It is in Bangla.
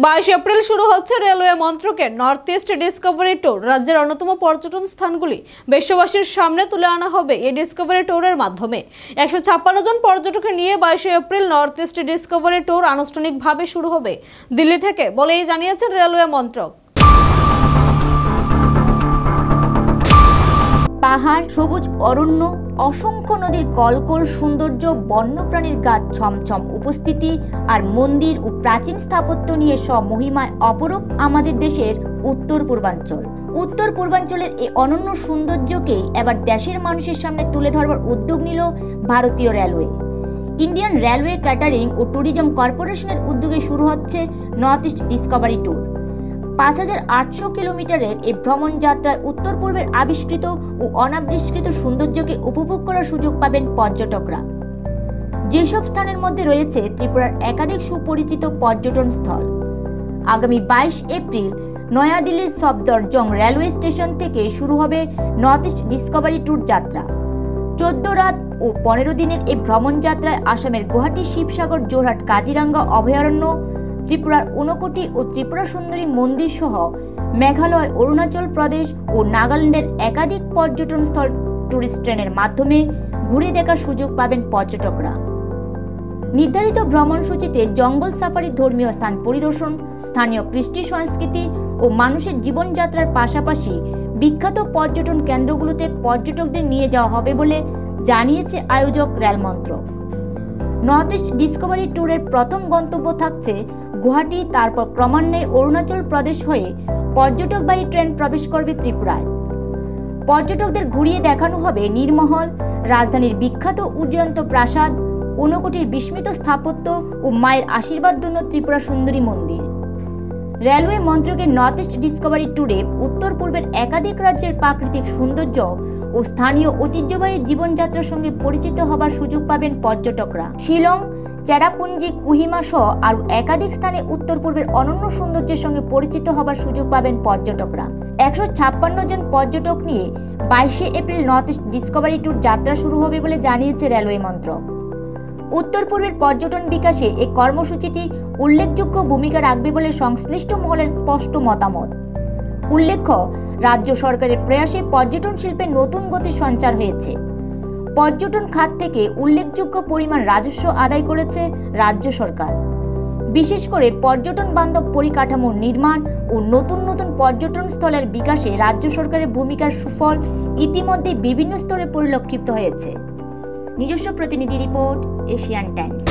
22 এপ্রিল শুরু হচ্ছে রেলওয়ে মন্ত্রকের নর্থ ইস্ট ডিসকভারি ট্যুর। রাজ্যের অন্যতম পর্যটন স্থানগুলি বিশ্ববাসীর সামনে তুলে আনা হবে এই ডিসকভারি ট্যুরের মাধ্যমে। 156 জন পর্যটককে নিয়ে 22 April north east Discovery tour আনুষ্ঠানিকভাবে শুরু হবে দিল্লি থেকে বলেই জানিয়েছে রেলওয়ে মন্ত্রক। পাহাড়, সবুজ অরণ্য, অসংখ্য নদীর কলকল সৌন্দর্য, বন্যপ্রাণীর গাছ ছমছম উপস্থিতি আর মন্দির ও প্রাচীন স্থাপত্য নিয়ে সব মহিমায় অপরূপ আমাদের দেশের উত্তর পূর্বাঞ্চল। উত্তর পূর্বাঞ্চলের এই অনন্য সৌন্দর্যকেই এবার দেশের মানুষের সামনে তুলে ধরবার উদ্যোগ নিল ভারতীয় রেলওয়ে। ইন্ডিয়ান রেলওয়ে ক্যাটারিং ও ট্যুরিজম কর্পোরেশনের উদ্যোগে শুরু হচ্ছে নর্থ ইস্ট ডিসকভারি ট্যুর। 5800 কিলোমিটারের এই ভ্রমণ যাত্রায় উত্তর পূর্বের আবিষ্কৃত ও অনাবিষ্কৃত সৌন্দর্যকে উপভোগ করার সুযোগ পাবেন পর্যটকরা। যেসব স্থানের মধ্যে রয়েছে ত্রিপুরার একাধিক সুপরিচিত পর্যটন স্থল। আগামী 22 এপ্রিল নয়াদিল্লির সফদরজং রেলওয়ে স্টেশন থেকে শুরু হবে নর্থ ইস্ট ডিসকভারি ট্যুর যাত্রা। 14 রাত ও 15 দিনের এই ভ্রমণ যাত্রায় আসামের গুয়াহাটি, শিবসাগর, যোরহাট, কাজিরাঙ্গা অভয়ারণ্য, ত্রিপুরার ঊনকোটি ও ত্রিপুরা সুন্দরী মন্দির সহ মেঘালয়, অরুণাচল প্রদেশ ও নাগাল্যান্ডের একাধিক পর্যটন স্থল ট্যুরিস্ট ট্রেনের মাধ্যমে ঘুরে দেখার সুযোগ পাবেন পর্যটকরা। নির্ধারিত ভ্রমণসূচিতে জঙ্গল সাফারি, ধর্মীয় স্থান পরিদর্শন, স্থানীয় কৃষ্টি সংস্কৃতি ও মানুষের জীবনযাত্রার পাশাপাশি বিখ্যাত পর্যটন কেন্দ্রগুলোতে পর্যটকদের নিয়ে যাওয়া হবে বলে জানিয়েছে আয়োজক রেল মন্ত্রক। নর্থ ইস্ট ডিসকভারি ট্যুরের প্রথম গন্তব্য থাকছে গুয়াহাটি, তারপর ক্রমান্বয়ে অরুণাচল প্রদেশ হয়ে পর্যটকবাহী ট্রেন প্রবেশ করবে ত্রিপুরায়। পর্যটকদের ঘুরিয়ে দেখানো হবে নীরমহল, রাজধানীর বিখ্যাত উজ্জয়ন্ত প্রাসাদ, ঊনকোটির বিস্মিত স্থাপত্য ও মায়ের আশীর্বাদ ধন্য ত্রিপুরা সুন্দরী মন্দির। রেলওয়ে মন্ত্রকের নর্থ ইস্ট ডিসকভারি ট্যুরে উত্তর পূর্বের একাধিক রাজ্যের প্রাকৃতিক সৌন্দর্য ও স্থানীয় ঐতিহ্যবাহী জীবনযাত্রার সঙ্গে পরিচিত হবার সুযোগ পাবেন পর্যটকরা। শিলং, চেরাপুঞ্জি, কোহিমা সহ আরও একাধিক স্থানে উত্তর পূর্বের অনন্য সৌন্দর্যের সঙ্গে পরিচিত হবার সুযোগ পাবেন পর্যটকরা। 156 জন পর্যটক নিয়ে 22 April north east Discovery tour যাত্রা শুরু হবে বলে জানিয়েছে রেলওয়ে মন্ত্রক। উত্তর পূর্বের পর্যটন বিকাশে এই কর্মসূচিটি উল্লেখযোগ্য ভূমিকা রাখবে বলে সংশ্লিষ্ট মহলের স্পষ্ট মতামত। উল্লেখ্য, রাজ্য সরকারের প্রয়াসে পর্যটন শিল্পে নতুন গতির সঞ্চার হয়েছে। পর্যটন খাত থেকে উল্লেখযোগ্য পরিমাণ রাজস্ব আদায় করেছে রাজ্য সরকার। বিশেষ করে পর্যটন বান্ধব পরিকাঠামোর নির্মাণ ও নতুন নতুন পর্যটন স্থলের বিকাশে রাজ্য সরকারের ভূমিকার সুফল ইতিমধ্যে বিভিন্ন স্তরে পরিলক্ষিত হয়েছে। নিজস্ব প্রতিনিধি রিপোর্ট, এশিয়ান টাইমস।